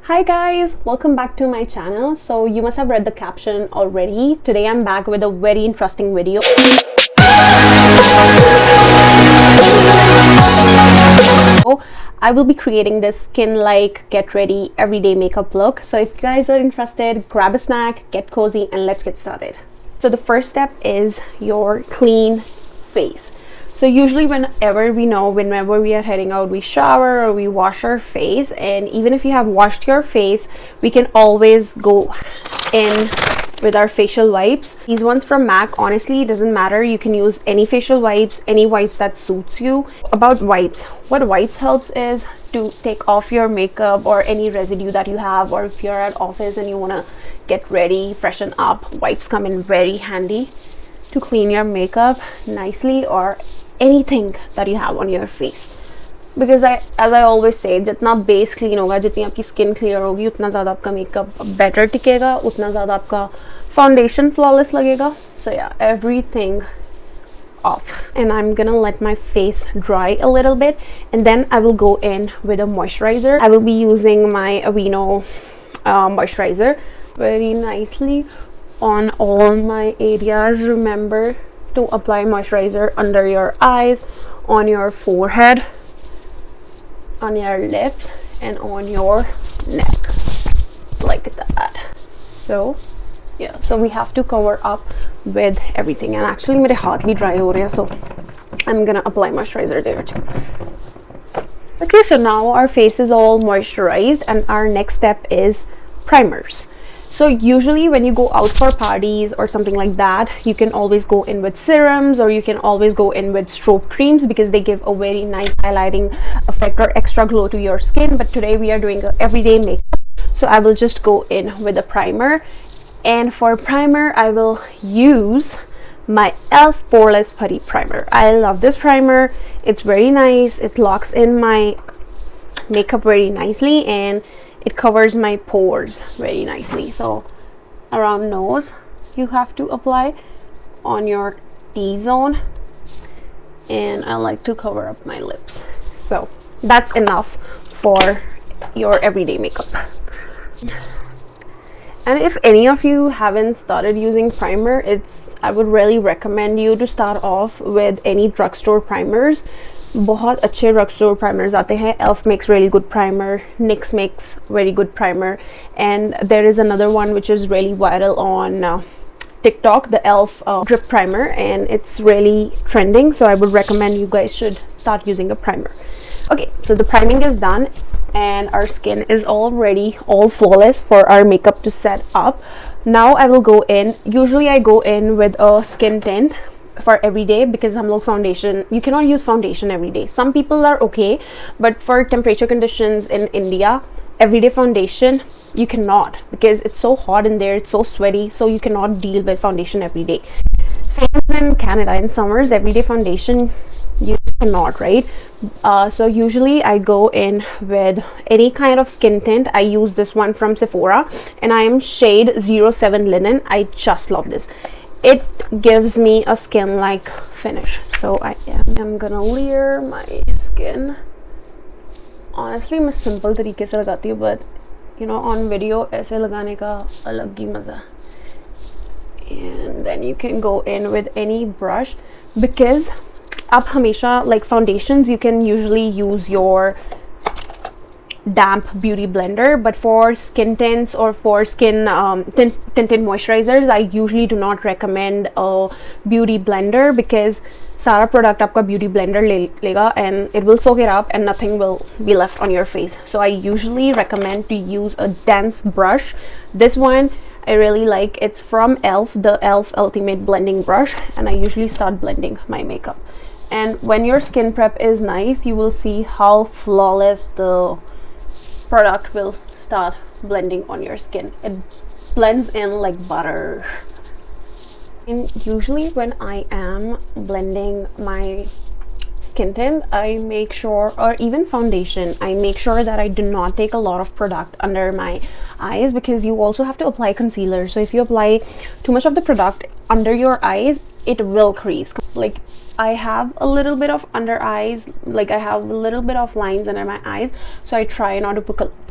Hi guys, welcome back to my channel. So you must have read the caption already. Today I'm back with a very interesting video. I will be creating this skin-like, get ready, everyday makeup look. So if you guys are interested, grab a snack, get cozy, and let's get started. So the first step is your clean face. So usually whenever we are heading out, we shower or we wash our face, and even if you have washed your face, we can always go in with our facial wipes. These ones from MAC, honestly, it doesn't matter. You can use any facial wipes, any wipes that suits you. About wipes, what wipes helps is to take off your makeup or any residue that you have, or if you're at office and you want to get ready, freshen up, wipes come in very handy to clean your makeup nicely or anything that you have on your face. Because as I always say, जितना base clean होगा, जितनी आपकी skin clear होगी, उतना ज़्यादा आपका makeup better टिकेगा, उतना ज़्यादा आपका फाउंडेशन फ्लॉलेस लगेगा. So yeah, everything off. And I'm gonna let my face dry a little bit, and then I will go in with a moisturizer. I will be using my Aveeno moisturizer very nicely on all my areas. Remember to apply moisturizer under your eyes, on your forehead, on your lips, and on your neck, like that. So yeah, so we have to cover up with everything. And actually my haat bhi dry ho rahe hain, so I'm gonna apply moisturizer there too. Okay, so now our face is all moisturized, and our next step is primers. So usually when you go out for parties or something like that, you can always go in with serums, or you can always go in with strobe creams, because they give a very nice highlighting effect or extra glow to your skin. But today we are doing an everyday makeup, so I will just go in with a primer. And for primer, I will use my Elf Poreless Putty Primer. I love this primer. It's very nice. It locks in my makeup very nicely, and it covers my pores very nicely. So around nose you have to apply, on your T-zone, and I like to cover up my lips. So that's enough for your everyday makeup. And if any of you haven't started using primer, I would really recommend you to start off with any drugstore primers. बहुत अच्छे drugstore primers आते हैं. Elf makes really good primer, NYX makes very good primer, and there is another one which is really viral on TikTok, the Elf drip primer, and it's really trending. So I would recommend you guys should start using a primer. Okay, so the priming is done, and our skin is already all flawless for our makeup to set up. Now I will go in. Usually I go in with a skin tint for every day, because hum log foundation, you cannot use foundation every day. Some people are okay, but for temperature conditions in India, everyday foundation you cannot, because it's so hot in there, it's so sweaty, so you cannot deal with foundation every day. Same as in Canada, in summers, everyday foundation you cannot, right? So usually I go in with any kind of skin tint. I use this one from Sephora, and I am shade 07 Linen. I just love this. It gives me a skin-like finish. So I am gonna layer my skin. Honestly, मैं simple तरीके से लगाती हूँ, but you know, on video ऐसे लगाने का अलग ही मज़ा. And then you can go in with any brush, because आप हमेशा, like foundations, you can usually use your damp beauty blender, but for skin tints or for skin tinted moisturizers, I usually do not recommend a beauty blender, because सारा product आपका beauty blender लेगा, and it will soak it up and nothing will be left on your face. So I usually recommend to use a dense brush. This one I really like. It's from Elf, the Elf Ultimate Blending Brush, and I usually start blending my makeup. And when your skin prep is nice, you will see how flawless the product will start blending on your skin. It blends in like butter. And usually when I am blending my skin tint, I make sure, or even foundation, I make sure that I do not take a lot of product under my eyes, because you also have to apply concealer. So if you apply too much of the product under your eyes, it will crease. Like I have a little bit of under eyes, like I have a little bit of lines under my eyes, so I try not to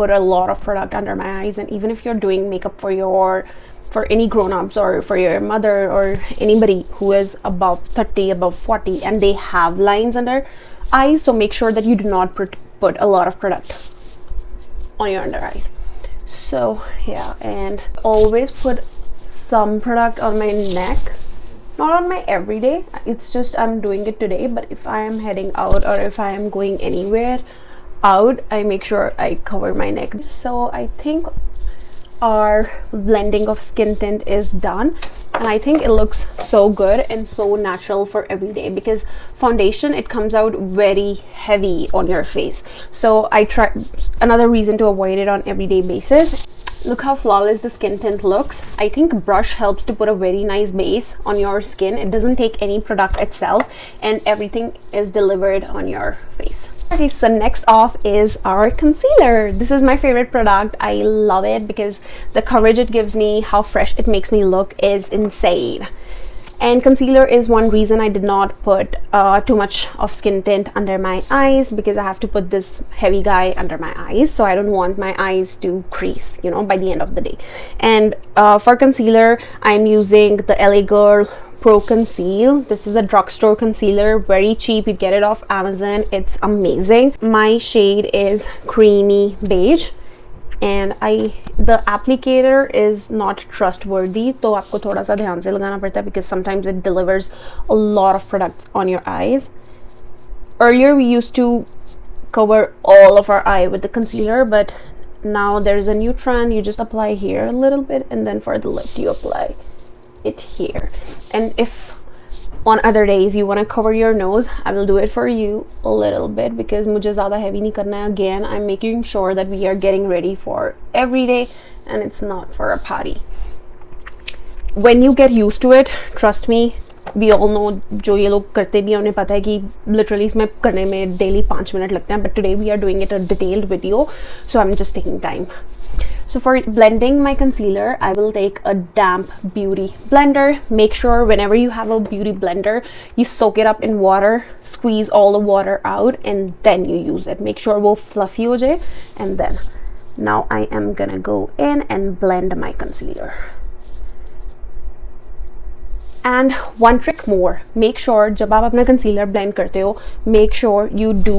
put a lot of product under my eyes. And even if you're doing makeup for any grown-ups or for your mother or anybody who is above 30, above 40, and they have lines under eyes, so make sure that you do not put a lot of product on your under eyes. So yeah, and always put some product on my neck, not on my everyday, it's just I'm doing it today, but if I am heading out or if I am going anywhere out, I make sure I cover my neck. So I think our blending of skin tint is done, and I think it looks so good and so natural for everyday, because foundation, it comes out very heavy on your face. So I try, another reason to avoid it on everyday basis. Look how flawless the skin tint looks. I think brush helps to put a very nice base on your skin. It doesn't take any product itself, and everything is delivered on your face. Okay, so next off is our concealer. This is my favorite product. I love it because the coverage it gives me, how fresh it makes me look, is insane. And concealer is one reason I did not put too much of skin tint under my eyes, because I have to put this heavy guy under my eyes, so I don't want my eyes to crease, you know, by the end of the day. And for concealer, I'm using the LA Girl Pro Conceal. This is a drugstore concealer, very cheap, you get it off Amazon, it's amazing. My shade is creamy beige, and the applicator is not trustworthy, तो आपको थोड़ा सा ध्यान से लगाना पड़ता है, because sometimes it delivers a lot of products on your eyes. Earlier we used to cover all of our eye with the concealer, but now there's a new trend. You just apply here a little bit, and then for the lip you apply it here. And if on other days you want to cover your nose, I will do it for you a little bit, because मुझे ज़्यादा heavy नहीं करना है. Again, I'm making sure that we are getting ready for every day and it's not for a party. When you get used to it, trust me, we all know, जो ये लोग करते भी हैं उन्हें पता है कि literally इसमें करने में daily 5 minutes लगते हैं, but today we are doing it a detailed video, so I'm just taking time. So for blending my concealer, I will take a damp beauty blender. Make sure whenever you have a beauty blender, you soak it up in water, squeeze all the water out, and then you use it. Make sure वो fluffy हो जाए. And then now I am gonna go in and blend my concealer. And one trick more, make sure जब आप अपना concealer blend करते हो, make sure you do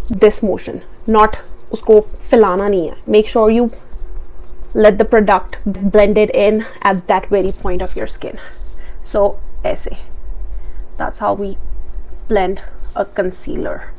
this motion, not उसको फैलाना नहीं है. Make sure you let the product blend it in at that very point of your skin. So ऐसे, that's how we blend a concealer.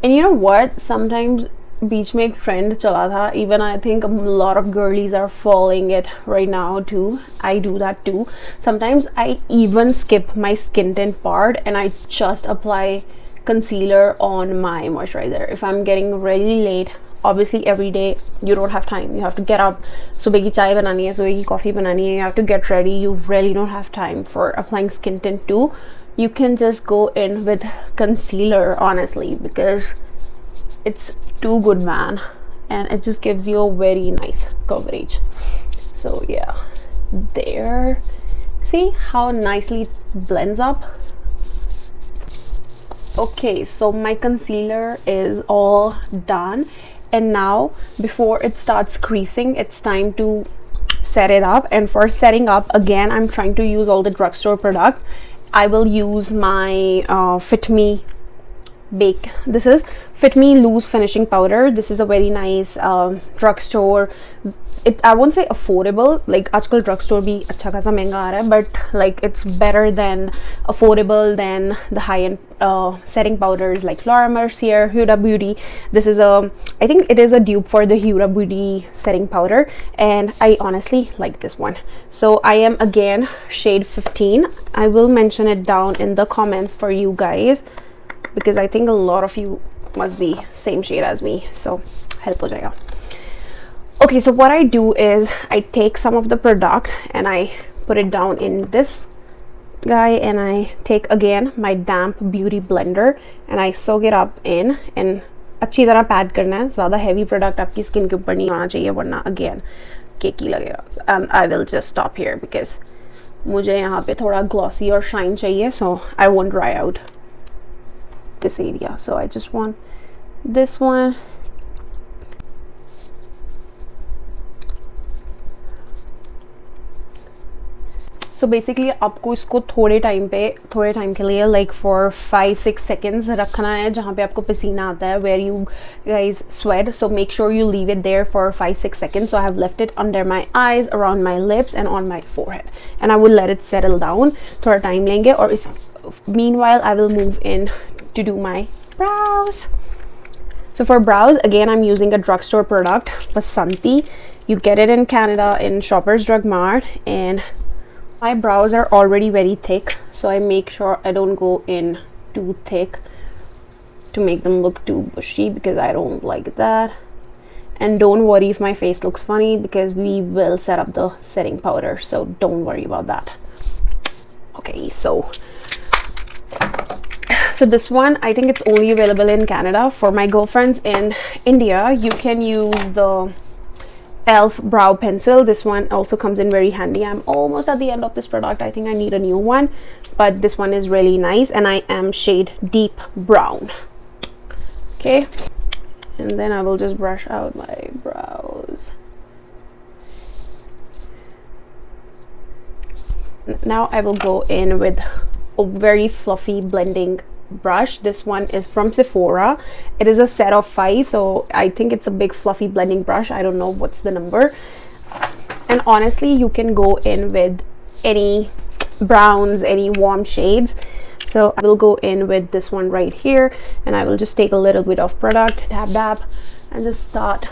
And you know what, sometimes बीच में एक trend चला था, even I think a lot of girlies are following it right now too. I do that too. Sometimes I even skip my skin tint part and I just apply concealer on my moisturizer. If I'm getting really late, obviously every day you don't have time, you have to get up, सुबह की चाय बनानी है, सुबह की coffee बनानी है, you have to get ready, you really don't have time for applying skin tint too. You can just go in with concealer, honestly, because it's too good, man, and it just gives you a very nice coverage. So yeah, there, see how nicely it blends up. Okay, so my concealer is all done, and now before it starts creasing, it's time to set it up. And for setting up, again, I'm trying to use all the drugstore products. I will use my Fit Me Bake. This is Fit Me Loose Finishing Powder. This is a very nice drugstore. I won't say affordable, like आजकल drugstore भी अच्छा खासा महंगा आ रहा है, but like it's better than affordable than the high-end setting powders like Laura Mercier, Huda Beauty. This is I think it is a dupe for the Huda Beauty setting powder, and I honestly like this one. So I am again shade 15. I will mention it down in the comments for you guys, because I think a lot of you must be same shade as me, so help हो जाएगा. Okay, so what I do is I take some of the product and I put it down in this guy, and I take again my damp beauty blender and I soak it up in, and अच्छी तरह pad करना है. ज़्यादा heavy product आपकी skin के ऊपर नहीं आना चाहिए, वरना again केकी लगेगा. And I will just stop here because मुझे यहाँ पे थोड़ा glossy और shine चाहिए, so I won't dry out this area. So I just want this one. So basically आपको इसको थोड़े टाइम के लिए like for 5-6 seconds रखना है जहाँ पे आपको पसीना आता है, where you guys sweat. So make sure you leave it there for 5-6 seconds. So I have left it under my eyes, around my lips and on my forehead, and I will let it settle down. थोड़ा time लेंगे और इस meanwhile I will move in to do my brows. So for brows, again I'm using a drugstore product, Vasanti. You get it in Canada in Shoppers Drug Mart, and my brows are already very thick, so I make sure I don't go in too thick to make them look too bushy, because I don't like that. And don't worry if my face looks funny, because we will set up the setting powder, so don't worry about that. Okay, so this one, I think it's only available in Canada. For my girlfriends in India, you can use the Elf brow pencil. This one also comes in very handy. I'm almost at the end of this product. I think I need a new one, but this one is really nice, and I am shade deep brown. Okay, and then I will just brush out my brows. Now I will go in with a very fluffy blending brush. This one is from Sephora. It is a set of 5, so I think it's a big fluffy blending brush. I don't know what's the number. And honestly, you can go in with any browns, any warm shades. So I will go in with this one right here, and I will just take a little bit of product, dab, and just start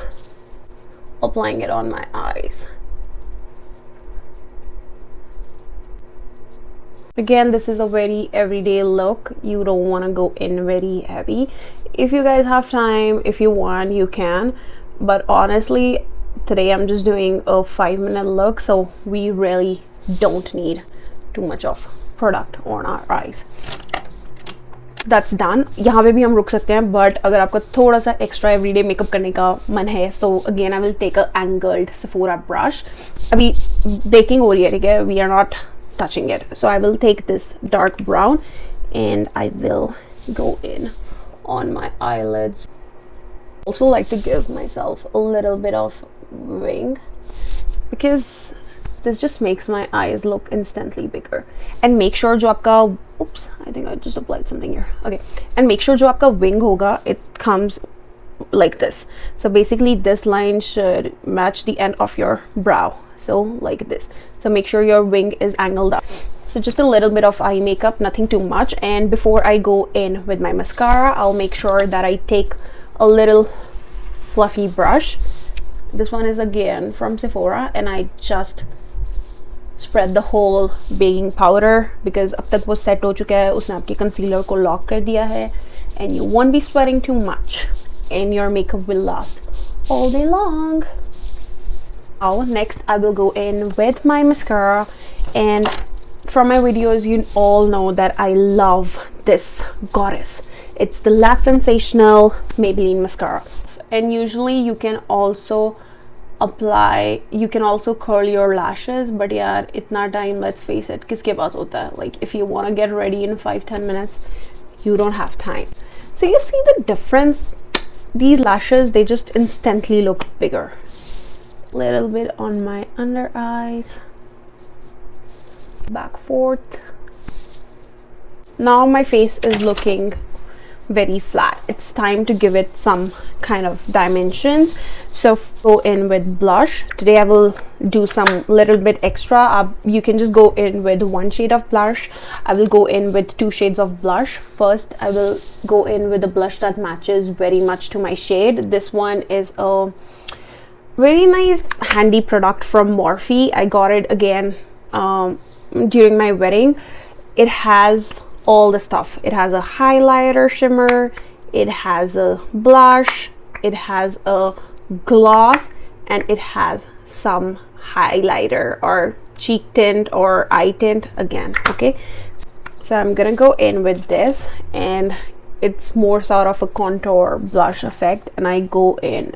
applying it on my eyes. Again, this is a very everyday look. You don't want to go in very heavy. If you guys have time, if you want, you can, but honestly today I'm just doing a 5-minute look, so we really don't need too much of product on our eyes. That's done. यहाँ पे भी हम रुक सकते हैं, but अगर आपका थोड़ा सा extra everyday makeup करने का मन है, so again I will take a angled Sephora brush. अभी baking हो रही है, ठीक है, we are not touching it. So I will take this dark brown and I will go in on my eyelids. Also like to give myself a little bit of wing, because this just makes my eyes look instantly bigger. And make sure jo aapka, oops, I think I just applied something here. Okay, and make sure jo aapka wing hoga, it comes like this. So basically this line should match the end of your brow, so like this. So make sure your wing is angled up. So just a little bit of eye makeup, nothing too much. And before I go in with my mascara, I'll make sure that I take a little fluffy brush. This one is again from Sephora, and I just spread the whole baking powder, because अब तक वो set हो चुका है, उसने आपके concealer को lock कर दिया है, and you won't be sweating too much, and your makeup will last all day long. Now next I will go in with my mascara, and from my videos you all know that I love this goddess. It's the Last Sensational Maybelline mascara, and usually you can also apply, you can also curl your lashes, but yaar itna time, let's face it, kiske paas hota hai? Like if you want to get ready in 5-10 minutes, you don't have time. So you see the difference? These lashes, they just instantly look bigger. Little bit on my under eyes, back forth. Now my face is looking very flat. It's time to give it some kind of dimensions, so go in with blush. Today I will do some little bit extra. You can just go in with 1 shade of blush. I will go in with 2 shades of blush. First I will go in with a blush that matches very much to my shade. This one is a very nice handy product from Morphe. I got it again during my wedding. It has all the stuff. It has a highlighter shimmer, it has a blush, it has a gloss, and it has some highlighter or cheek tint or eye tint again. Okay, so I'm gonna go in with this, and it's more sort of a contour blush effect, and I go in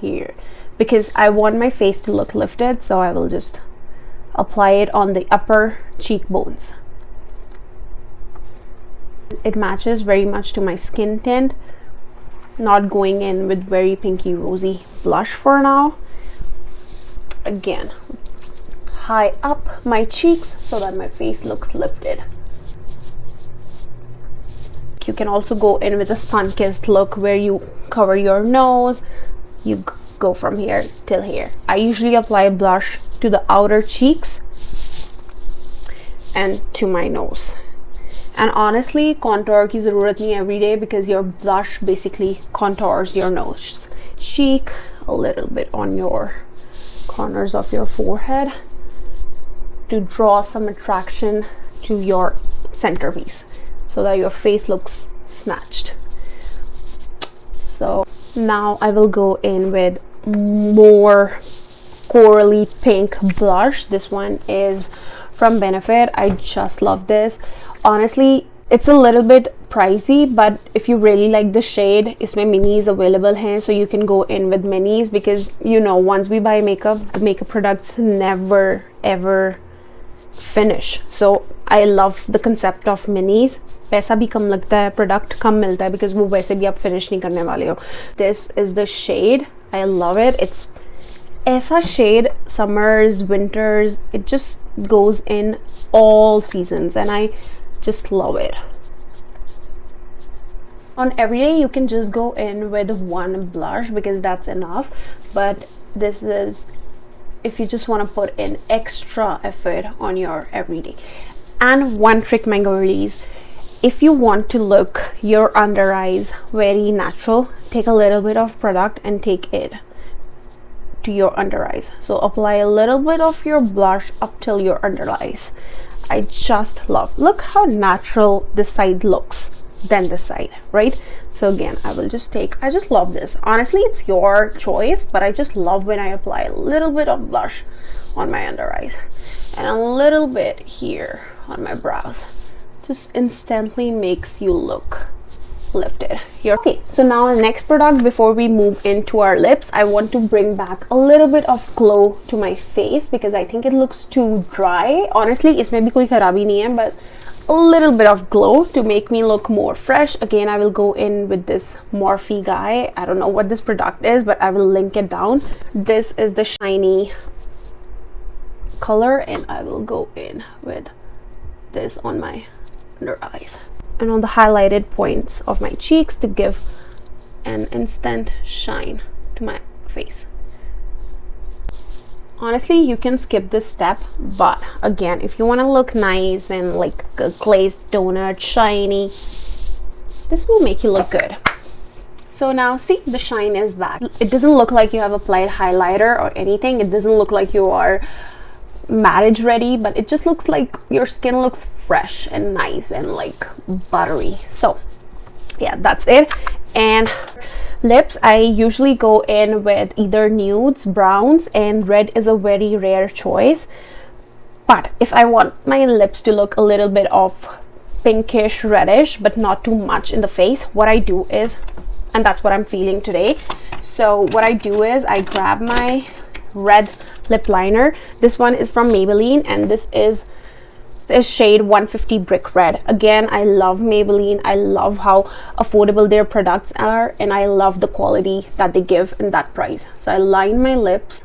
here because I want my face to look lifted, so I will just apply it on the upper cheekbones. It matches very much to my skin tint. Not going in with very pinky rosy blush for now. Again, high up my cheeks so that my face looks lifted. You can also go in with a sun-kissed look where you cover your nose. You go from here till here. I usually apply blush to the outer cheeks and to my nose. And honestly, contour की ज़रूरत नहीं every day because your blush basically contours your nose. Cheek, a little bit on your corners of your forehead to draw some attraction to your centerpiece so that your face looks snatched. So now I will go in with more corally pink blush. This one is from Benefit. I just love this. Honestly, it's a little bit pricey, but if you really like the shade, isme minis available hain, so you can go in with minis because you know once we buy makeup, the makeup products never ever finish. So I love the concept of minis. पैसा भी कम लगता है, product कम मिलता है because वो वैसे भी आप फिनिश नहीं करने वाले हो. This is the shade. I love it. It's ऐसा shade, summers, winters, it just goes in all seasons and I just love it. On everyday you can just go in with one blush because that's enough, but this is if you just want to put in extra effort on your everyday. And one trick, my girlies, if you want to look your under eyes very natural, take a little bit of product and take it to your under eyes. So apply a little bit of your blush up till your under eyes. I just love, look how natural this side looks than this side, right? So again, I will just take, I just love this. Honestly, it's your choice, but I just love when I apply a little bit of blush on my under eyes and a little bit here on my brows. Just instantly makes you look lifted here. Okay, so now the next product before we move into our lips, I want to bring back a little bit of glow to my face because I think it looks too dry. Honestly, इसमें भी कोई खराबी नहीं है, but a little bit of glow to make me look more fresh. Again, I will go in with this Morphe guy. I don't know what this product is, but I will link it down. This is the shiny color and I will go in with this on my under eyes and on the highlighted points of my cheeks to give an instant shine to my face. Honestly, you can skip this step, but again, if you want to look nice and like a glazed donut, shiny, this will make you look good. So now see, the shine is back. It doesn't look like you have applied highlighter or anything. It doesn't look like you are marriage ready, but it just looks like your skin looks fresh and nice and like buttery. So yeah, that's it. And lips, I usually go in with either nudes, browns, and red is a very rare choice. But if I want my lips to look a little bit of pinkish reddish but not too much in the face, what I do is, and that's what I'm feeling today, so what I do is I grab my red lip liner. This one is from Maybelline and this is the shade 150 Brick Red. Again, I love Maybelline. I love how affordable their products are and I love the quality that they give in that price. So I line my lips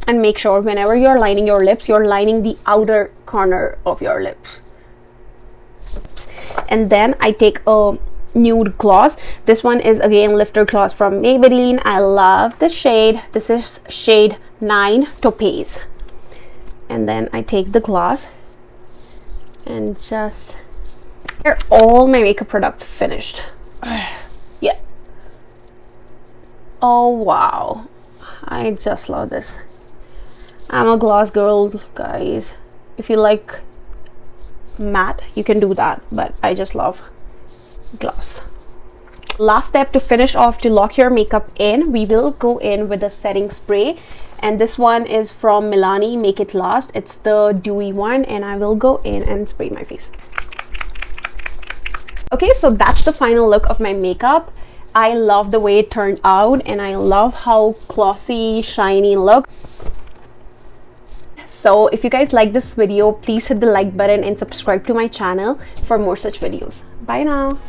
and make sure whenever you're lining your lips, you're lining the outer corner of your lips. And then I take a nude gloss. This one is again lifter gloss from Maybelline. I love the shade. This is shade 9 Topaz. And then I take the gloss and just, here all my makeup products finished. Yeah. Oh wow, I just love this. I'm a gloss girl, guys. If you like matte, you can do that, but I just love gloss. Last step to finish off, to lock your makeup in, we will go in with a setting spray, and this one is from Milani, Make It Last. It's the dewy one, and I will go in and spray my face. Okay, so that's the final look of my makeup. I love the way it turned out, and I love how glossy, shiny look. So if you guys like this video, please hit the like button and subscribe to my channel for more such videos. Bye now.